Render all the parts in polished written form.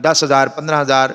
10,000, 15,000,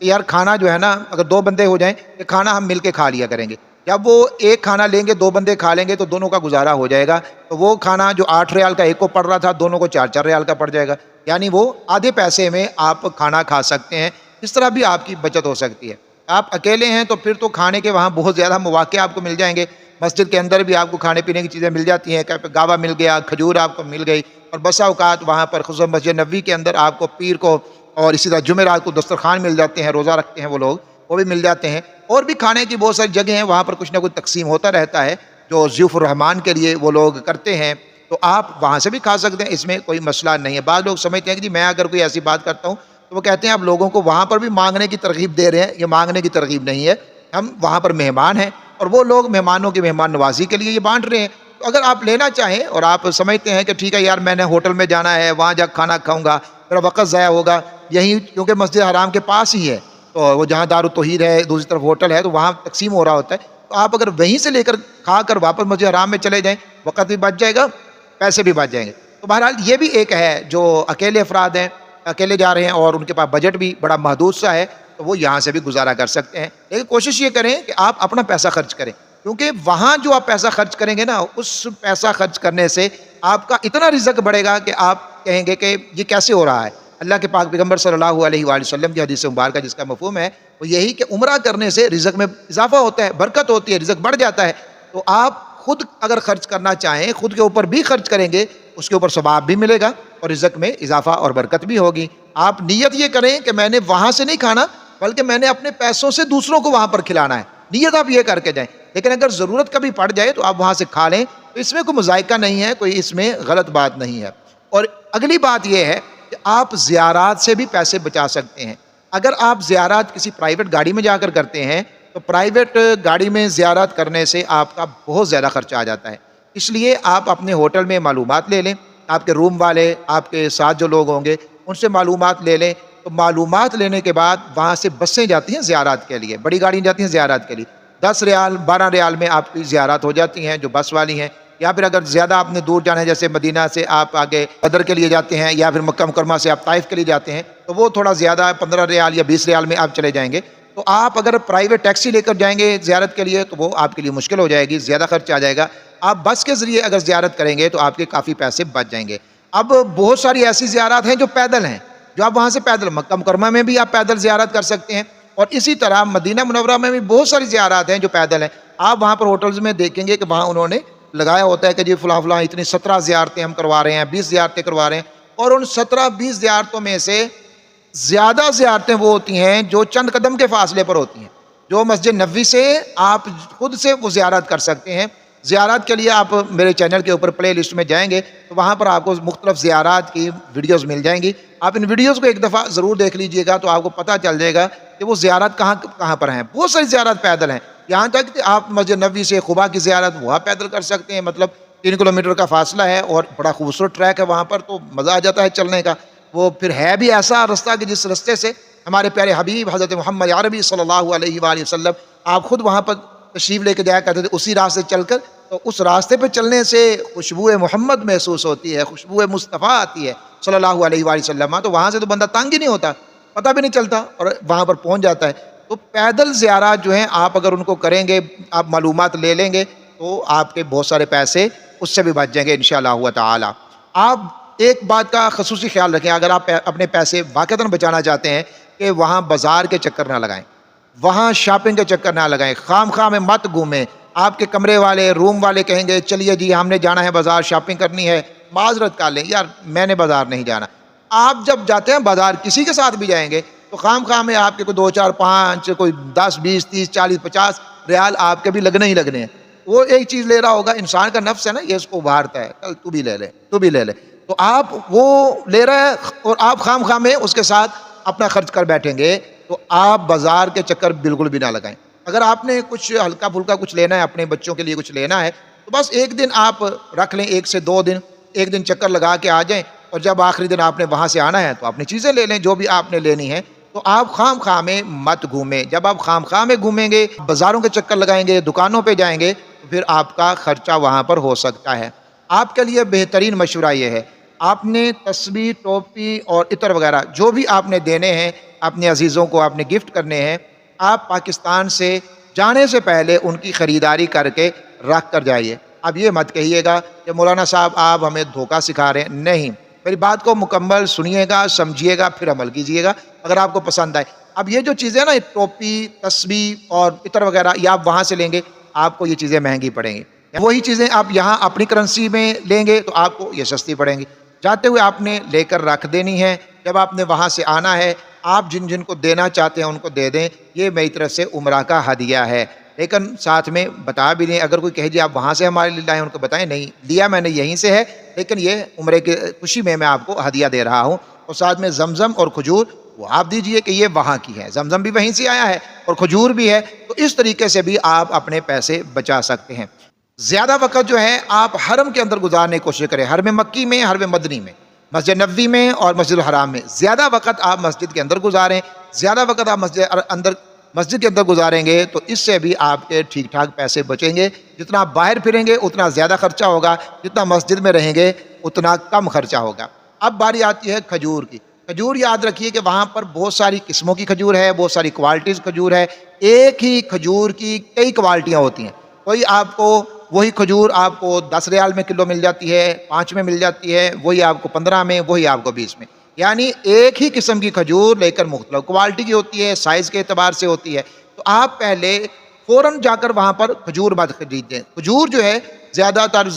کہ یار کھانا جو ہے نا اگر 2 بندے ہو جائیں کہ کھانا ہم مل کے کھا لیا کریں گے، جب وہ ایک کھانا لیں گے 2 بندے کھا لیں گے تو دونوں کا گزارا ہو جائے گا، تو وہ کھانا جو 8 ریال کا ایک کو پڑ رہا تھا دونوں کو 4 ریال کا پڑ جائے گا، یعنی وہ آدھے پیسے میں آپ کھانا کھا سکتے ہیں۔ اس طرح بھی آپ کی بچت ہو سکتی ہے۔ آپ اکیلے ہیں تو پھر تو کھانے کے وہاں بہت زیادہ مواقع آپ کو مل جائیں گے، مسجد کے اندر بھی آپ کو کھانے پینے کی چیزیں مل جاتی ہیں، گاوا مل گیا، کھجور آپ کو مل گئی، اور بسا اوقات وہاں پر خصوصاً مسجد نبوی کے اندر آپ کو پیر کو اور اسی طرح جمعرات کو دسترخوان مل جاتے ہیں، روزہ رکھتے ہیں وہ لوگ وہ بھی مل جاتے ہیں، اور بھی کھانے کی بہت ساری جگہیں ہیں، وہاں پر کچھ نہ کچھ تقسیم ہوتا رہتا ہے جو ضیوف الرحمان کے لیے وہ لوگ کرتے ہیں، تو آپ وہاں سے بھی کھا سکتے ہیں، اس میں کوئی مسئلہ نہیں ہے۔ بعض لوگ سمجھتے ہیں کہ جی میں اگر کوئی ایسی بات کرتا ہوں تو وہ کہتے ہیں آپ لوگوں کو وہاں پر بھی مانگنے کی ترغیب دے رہے ہیں، یہ مانگنے کی ترغیب نہیں ہے، ہم وہاں پر مہمان ہیں اور وہ لوگ مہمانوں کی مہمان نوازی کے لیے یہ بانٹ رہے ہیں، تو اگر آپ لینا چاہیں اور آپ سمجھتے ہیں کہ ٹھیک ہے یار میں نے ہوٹل میں جانا ہے، وہاں جا کھانا کھاؤں گا، میرا وقت ضائع ہوگا، یہی کیونکہ مسجد حرام کے پاس ہی ہے، تو وہ جہاں دار التوحید ہے دوسری طرف ہوٹل ہے تو وہاں تقسیم ہو رہا ہوتا ہے، تو آپ اگر وہیں سے لے کر کھا کر واپس مسجد حرام میں چلے جائیں وقت بھی بچ جائے گا، پیسے بھی بچ جائیں گے۔ تو بہرحال یہ بھی ایک ہے جو اکیلے افراد ہیں، اکیلے جا رہے ہیں اور ان کے پاس بجٹ بھی بڑا محدود سا ہے، تو وہ یہاں سے بھی گزارا کر سکتے ہیں، لیکن کوشش یہ کریں کہ آپ اپنا پیسہ خرچ کریں، کیونکہ وہاں جو آپ پیسہ خرچ کریں گے نا اس پیسہ خرچ کرنے سے آپ کا اتنا رزق بڑھے گا کہ آپ کہیں گے کہ یہ کیسے ہو رہا ہے۔ اللہ کے پاک پیغمبر صلی اللہ علیہ وآلہ وسلم کی حدیث مبارکہ جس کا مفہوم ہے وہ یہی کہ عمرہ کرنے سے رزق میں اضافہ ہوتا ہے، برکت ہوتی ہے، رزق بڑھ جاتا ہے، تو آپ خود اگر خرچ کرنا چاہیں خود کے اوپر بھی خرچ کریں گے، اس کے اوپر ثواب بھی ملے گا اور رزق میں اضافہ اور برکت بھی ہوگی۔ آپ نیت یہ کریں کہ میں نے وہاں سے نہیں کھانا بلکہ میں نے اپنے پیسوں سے دوسروں کو وہاں پر کھلانا ہے، نیت آپ یہ کر کے جائیں، لیکن اگر ضرورت کبھی پڑ جائے تو آپ وہاں سے کھا لیں، تو اس میں کوئی مذائقہ نہیں ہے، کوئی اس میں غلط بات نہیں ہے۔ اور اگلی بات یہ ہے کہ آپ زیارات سے بھی پیسے بچا سکتے ہیں۔ اگر آپ زیارات کسی پرائیویٹ گاڑی میں جا کر کرتے ہیں تو پرائیویٹ گاڑی میں زیارت کرنے سے آپ کا بہت زیادہ خرچہ آ جاتا ہے، اس لیے آپ اپنے ہوٹل میں معلومات لے لیں، آپ کے روم والے آپ کے ساتھ جو لوگ ہوں گے ان سے معلومات لے لیں، تو معلومات لینے کے بعد وہاں سے بسیں جاتی ہیں زیارات کے لیے، بڑی گاڑیاں جاتی ہیں زیارات کے لیے، 10 ریال 12 ریال میں آپ کی زیارات ہو جاتی ہیں جو بس والی ہیں، یا پھر اگر زیادہ آپ نے دور جانا ہے جیسے مدینہ سے آپ آگے بدر کے لیے جاتے ہیں یا پھر مکہ مکرمہ سے آپ طائف کے لیے جاتے ہیں تو وہ تھوڑا زیادہ 15 ریال یا 20 ریال میں آپ چلے جائیں گے، تو آپ اگر پرائیویٹ ٹیکسی لے کر جائیں گے زیارت کے لیے تو وہ آپ کے لیے مشکل ہو جائے گی، زیادہ خرچ آ جائے گا۔ آپ بس کے ذریعے اگر زیارت کریں گے تو آپ کے کافی پیسے بچ جائیں گے۔ اب بہت ساری ایسی زیارات ہیں جو پیدل ہیں، جو آپ وہاں سے پیدل مکہ مکرمہ میں بھی آپ پیدل زیارت کر سکتے ہیں، اور اسی طرح مدینہ منورہ میں بھی بہت ساری زیارات ہیں جو پیدل ہیں۔ آپ وہاں پر ہوٹلز میں دیکھیں گے کہ وہاں انہوں نے لگایا ہوتا ہے کہ جی فلاں فلاں اتنی 17 زیارتیں ہم کروا رہے ہیں، 20 زیارتیں کروا رہے ہیں، اور ان 17-20 زیارتوں میں سے زیادہ زیارتیں وہ ہوتی ہیں جو چند قدم کے فاصلے پر ہوتی ہیں، جو مسجد نبوی سے آپ خود سے وہ زیارت کر سکتے ہیں۔ زیارات کے لیے آپ میرے چینل کے اوپر پلے لسٹ میں جائیں گے تو وہاں پر آپ کو مختلف زیارات کی ویڈیوز مل جائیں گی، آپ ان ویڈیوز کو ایک دفعہ ضرور دیکھ لیجئے گا تو آپ کو پتہ چل جائے گا کہ وہ زیارت کہاں کہاں پر ہیں۔ بہت ساری زیارت پیدل ہیں، یہاں تک کہ آپ مسجد نبوی سے قباء کی زیارت وہاں پیدل کر سکتے ہیں، مطلب 3 کلومیٹر کا فاصلہ ہے اور بڑا خوبصورت ٹریک ہے وہاں پر، تو مزہ آ جاتا ہے چلنے کا۔ وہ پھر ہے بھی ایسا رستہ کہ جس رستے سے ہمارے پیارے حبیب حضرت محمد عربی صلی اللہ علیہ وآلہ وسلم آپ خود وہاں پر تشریف لے کے جایا کرتے تھے اسی راستے چل کر، تو اس راستے پہ چلنے سے خوشبو محمد محسوس ہوتی ہے، خوشبو مصطفیٰ آتی ہے صلی اللہ علیہ وآلہ وسلم، تو وہاں سے تو بندہ تنگ ہی نہیں ہوتا، پتہ بھی نہیں چلتا اور وہاں پر پہنچ جاتا ہے۔ تو پیدل زیارات جو ہیں آپ اگر ان کو کریں گے، آپ معلومات لے لیں گے تو آپ کے بہت سارے پیسے اس سے بھی بچ جائیں گے انشاءاللہ تعالی۔ آپ ایک بات کا خصوصی خیال رکھیں، اگر آپ اپنے پیسے واقعتاً بچانا چاہتے ہیں کہ وہاں بازار کے چکر نہ لگائیں، وہاں شاپنگ کے چکر نہ لگائیں، خام خواہ میں مت گھومیں۔ آپ کے کمرے والے روم والے کہیں گے چلیے جی ہم نے جانا ہے بازار شاپنگ کرنی ہے، معذرت کر لیں یار میں نے بازار نہیں جانا۔ آپ جب جاتے ہیں بازار کسی کے ساتھ بھی جائیں گے تو خام خواہ میں آپ کے کوئی 2 4 5 کوئی 10 20 30 40 50 ریال آپ کے بھی لگنے ہی لگنے ہیں۔ وہ ایک چیز لے رہا ہوگا، انسان کا نفس ہے نا یہ اس کو ابھارتا ہے، کل تو بھی لے لے تو بھی لے لے، تو آپ وہ لے رہے ہیں اور آپ خام خواہ میں اس کے ساتھ اپنا خرچ کر بیٹھیں گے تو آپ بازار کے چکر بالکل بھی نہ لگائیں۔ اگر آپ نے کچھ ہلکا پھلکا کچھ لینا ہے، اپنے بچوں کے لیے کچھ لینا ہے تو بس ایک دن آپ رکھ لیں، 1 سے 2 دن، ایک دن چکر لگا کے آ جائیں، اور جب آخری دن آپ نے وہاں سے آنا ہے تو اپنی چیزیں لے لیں جو بھی آپ نے لینی ہے، تو آپ خام خواہ میں مت گھومیں۔ جب آپ خام خواہ میں گھومیں گے، بازاروں کے چکر لگائیں گے، دکانوں پہ جائیں گے تو پھر آپ کا خرچہ وہاں پر ہو سکتا ہے۔ آپ کے لیے بہترین مشورہ یہ ہے، آپ نے تسبیح ٹوپی اور عطر وغیرہ جو بھی آپ نے دینے ہیں اپنے عزیزوں کو آپ نے گفٹ کرنے ہیں، آپ پاکستان سے جانے سے پہلے ان کی خریداری کر کے رکھ کر جائیے۔ اب یہ مت کہیے گا کہ مولانا صاحب آپ ہمیں دھوکہ سکھا رہے ہیں، نہیں، میری بات کو مکمل سنیے گا، سمجھیے گا، پھر عمل کیجیے گا اگر آپ کو پسند آئے۔ اب یہ جو چیزیں نا، ٹوپی، تسبیح اور عطر وغیرہ، یہ آپ وہاں سے لیں گے، آپ کو یہ چیزیں مہنگی پڑیں گی۔ وہی چیزیں آپ یہاں اپنی کرنسی میں لیں گے تو آپ کو یہ سستی پڑیں گی۔ جاتے ہوئے آپ نے لے کر رکھ دینی ہے، جب آپ نے وہاں سے آنا ہے، آپ جن جن کو دینا چاہتے ہیں ان کو دے دیں، یہ میری طرف سے عمرہ کا ہدیہ ہے۔ لیکن ساتھ میں بتا بھی دیں، اگر کوئی کہے جی آپ وہاں سے ہمارے لیے لائیں، ان کو بتائیں نہیں لیا میں نے یہیں سے ہے، لیکن یہ عمرے کی خوشی میں آپ کو ہدیہ دے رہا ہوں۔ اور ساتھ میں زمزم اور کھجور وہ آپ دیجئے کہ یہ وہاں کی ہے، زمزم بھی وہیں سے آیا ہے اور کھجور بھی ہے، تو اس طریقے سے بھی آپ اپنے پیسے بچا سکتے ہیں۔ زیادہ وقت جو ہے آپ حرم کے اندر گزارنے کی کوشش کریں، حرم مکی میں، حرم مدنی میں، مسجد نبوی میں اور مسجد الحرام میں۔ زیادہ وقت آپ مسجد کے اندر گزاریں، زیادہ وقت آپ مسجد کے اندر گزاریں گے تو اس سے بھی آپ کے ٹھیک ٹھاک پیسے بچیں گے۔ جتنا آپ باہر پھریں گے اتنا زیادہ خرچہ ہوگا، جتنا مسجد میں رہیں گے اتنا کم خرچہ ہوگا۔ اب باری آتی ہے کھجور کی۔ کھجور یاد رکھیے کہ وہاں پر بہت ساری قسموں کی کھجور ہے، بہت ساری کوالٹیز کھجور ہے۔ ایک ہی کھجور کی کئی کوالٹیاں ہوتی ہیں، کوئی آپ کو وہی کھجور آپ کو 10 ریال میں کلو مل جاتی ہے، 5 میں مل جاتی ہے، وہی آپ کو 15 میں، وہی آپ کو 20 میں۔ یعنی ایک ہی قسم کی کھجور لیکن مختلف کوالٹی کی ہوتی ہے، سائز کے اعتبار سے ہوتی ہے۔ تو آپ پہلے فوراً جا کر وہاں پر کھجور مت خریدیں۔ کھجور جو ہے زیادہ تر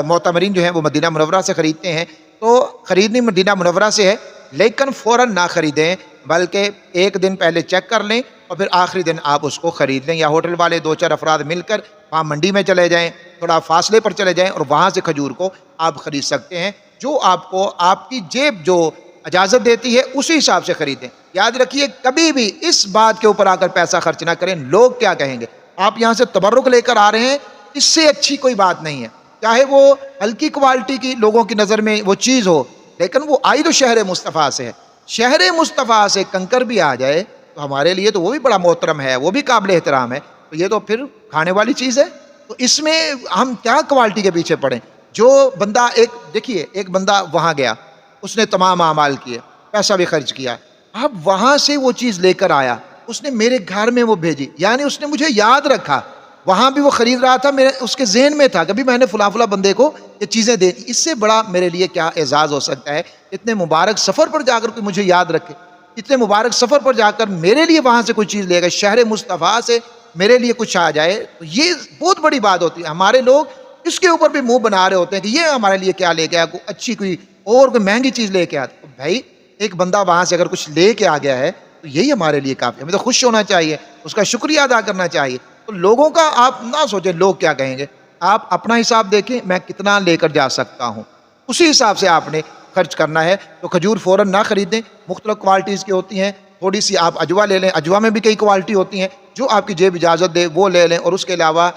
معتمرین جو ہیں وہ مدینہ منورہ سے خریدتے ہیں، تو خریدنی مدینہ منورہ سے ہے، لیکن فوراً نہ خریدیں، بلکہ ایک دن پہلے چیک کر لیں اور پھر آخری دن آپ اس کو خرید لیں، یا ہوٹل والے 2-4 افراد مل کر وہاں منڈی میں چلے جائیں، تھوڑا فاصلے پر چلے جائیں اور وہاں سے کھجور کو آپ خرید سکتے ہیں۔ جو آپ کو آپ کی جیب جو اجازت دیتی ہے اسی حساب سے خریدیں۔ یاد رکھیے کبھی بھی اس بات کے اوپر آ کر پیسہ خرچ نہ کریں لوگ کیا کہیں گے۔ آپ یہاں سے تبرک لے کر آ رہے ہیں، اس سے اچھی کوئی بات نہیں ہے، چاہے وہ ہلکی کوالٹی کی لوگوں کی نظر میں وہ چیز ہو، لیکن وہ آئی تو شہر مصطفیٰ سے ہے۔ شہر مصطفیٰ سے کنکر بھی آ جائے تو ہمارے لیے تو وہ بھی بڑا محترم ہے، وہ بھی قابل احترام ہے، تو یہ تو پھر کھانے والی چیز ہے۔ تو اس میں ہم کیا کوالٹی کے پیچھے پڑیں؟ جو بندہ دیکھیے ایک بندہ وہاں گیا، اس نے تمام اعمال کیے، پیسہ بھی خرچ کیا، اب وہاں سے وہ چیز لے کر آیا، اس نے میرے گھر میں وہ بھیجی، یعنی اس نے مجھے یاد رکھا، وہاں بھی وہ خرید رہا تھا، اس کے ذہن میں تھا کبھی میں نے فلاں فلاں بندے کو یہ چیزیں دے دی۔ اس سے بڑا میرے لیے کیا اعزاز ہو سکتا ہے؟ اتنے مبارک سفر پر جا کر کوئی مجھے یاد رکھے، اتنے مبارک سفر پر جا کر میرے لیے وہاں سے کوئی چیز لے گا، شہر مصطفیٰ سے میرے لیے کچھ آ جائے، تو یہ بہت بڑی بات ہوتی ہے۔ ہمارے لوگ اس کے اوپر بھی منہ بنا رہے ہوتے ہیں کہ یہ ہمارے لیے کیا لے کے آیا، کوئی اچھی کوئی اور کوئی مہنگی چیز لے کے آتا۔ بھائی ایک بندہ وہاں سے اگر کچھ لے کے آ گیا ہے تو یہی ہمارے لیے کافی ہے، ہمیں تو خوش ہونا چاہیے، اس کا شکریہ ادا کرنا چاہیے۔ تو لوگوں کا آپ نہ سوچیں لوگ کیا کہیں گے، آپ اپنا حساب دیکھیں میں کتنا لے کر جا سکتا ہوں، اسی حساب سے آپ نے خرچ کرنا ہے۔ تو کھجور فوراً نہ خریدیں، مختلف کوالٹیز کی ہوتی ہیں، تھوڑی سی آپ اجوا لے لیں، اجوا میں بھی کئی کوالٹی ہوتی ہیں، جو آپ کی جیب اجازت دے وہ لے لیں، اور اس کے علاوہ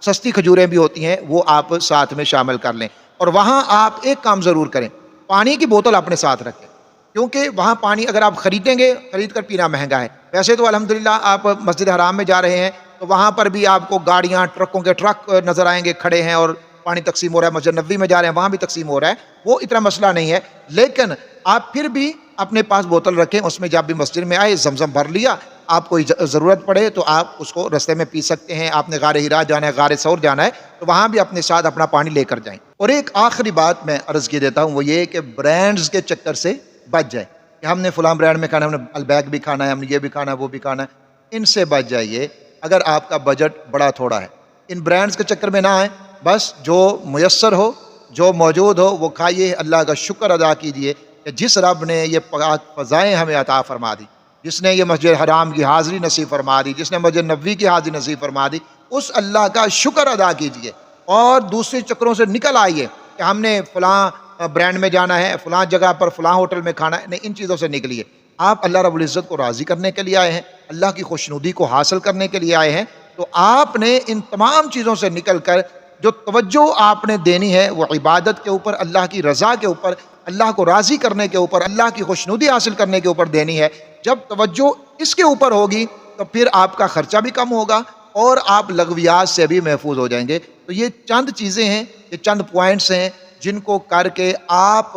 سستی کھجوریں بھی ہوتی ہیں وہ آپ ساتھ میں شامل کر لیں۔ اور وہاں آپ ایک کام ضرور کریں، پانی کی بوتل اپنے ساتھ رکھیں، کیونکہ وہاں پانی اگر آپ خریدیں گے، خرید کر پینا مہنگا ہے۔ ویسے تو الحمدللہ آپ مسجد حرام میں جا رہے ہیں تو وہاں پر بھی آپ کو گاڑیاں ٹرکوں کے ٹرک نظر آئیں گے کھڑے ہیں اور پانی تقسیم ہو رہا ہے۔ مسجد نبوی میں جا رہے ہیں وہاں بھی تقسیم ہو رہا ہے، وہ اتنا مسئلہ نہیں ہے، لیکن آپ پھر بھی اپنے پاس بوتل رکھیں، اس میں جب بھی مسجد میں آئے زمزم بھر لیا، آپ کو ضرورت پڑے تو آپ اس کو رستے میں پی سکتے ہیں۔ آپ نے غار ہرا جانا ہے، غار ثور جانا ہے تو وہاں بھی اپنے ساتھ اپنا پانی لے کر جائیں۔ اور ایک آخری بات میں عرض کی دیتا ہوں، وہ یہ کہ برانڈز کے چکر سے بچ جائیں کہ ہم نے فلاں برانڈ میں کھانا ہے، ہم نے البیک بھی کھانا ہے، ہم نے یہ بھی کھانا ہے، وہ بھی کھانا ہے، ان سے بچ جائیے اگر آپ کا بجٹ بڑا تھوڑا ہے۔ ان برانڈز کے چکر میں نہ آئیں، بس جو میسر ہو، جو موجود ہو وہ کھائیے، اللہ کا شکر ادا کیجئے کہ جس رب نے یہ پاک فضائیں ہمیں عطا فرما دی، جس نے یہ مسجد حرام کی حاضری نصیب فرما دی، جس نے مسجد نبوی کی حاضری نصیب فرما دی، اس اللہ کا شکر ادا کیجئے اور دوسرے چکروں سے نکل آئیے کہ ہم نے فلاں برانڈ میں جانا ہے، فلاں جگہ پر فلاں ہوٹل میں کھانا ہے، نہیں، ان چیزوں سے نکلیے۔ آپ اللہ رب العزت کو راضی کرنے کے لیے آئے ہیں، اللہ کی خوشنودی کو حاصل کرنے کے لیے آئے ہیں، تو آپ نے ان تمام چیزوں سے نکل کر جو توجہ آپ نے دینی ہے وہ عبادت کے اوپر، اللہ کی رضا کے اوپر، اللہ کو راضی کرنے کے اوپر، اللہ کی خوشنودی حاصل کرنے کے اوپر دینی ہے۔ جب توجہ اس کے اوپر ہوگی تو پھر آپ کا خرچہ بھی کم ہوگا اور آپ لغویات سے بھی محفوظ ہو جائیں گے۔ تو یہ چند چیزیں ہیں، یہ چند پوائنٹس ہیں جن کو کر کے آپ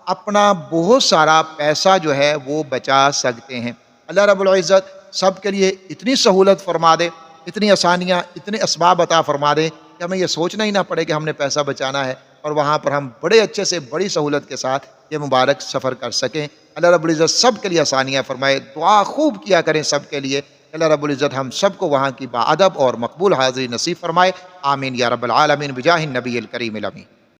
اپنا بہت سارا پیسہ جو ہے وہ بچا سکتے ہیں۔ اللہ رب العزت سب کے لیے اتنی سہولت فرما دے، اتنی آسانیاں، اتنے اسباب عطا فرما دے کہ ہمیں یہ سوچنا ہی نہ پڑے کہ ہم نے پیسہ بچانا ہے، اور وہاں پر ہم بڑے اچھے سے بڑی سہولت کے ساتھ یہ مبارک سفر کر سکیں۔ اللہ رب العزت سب کے لیے آسانیاں فرمائے، دعا خوب کیا کریں سب کے لیے، اللہ رب العزت ہم سب کو وہاں کی باادب اور مقبول حاضری نصیب فرمائے، آمین یا رب العالمین بجاہ النبی الکریم الامین۔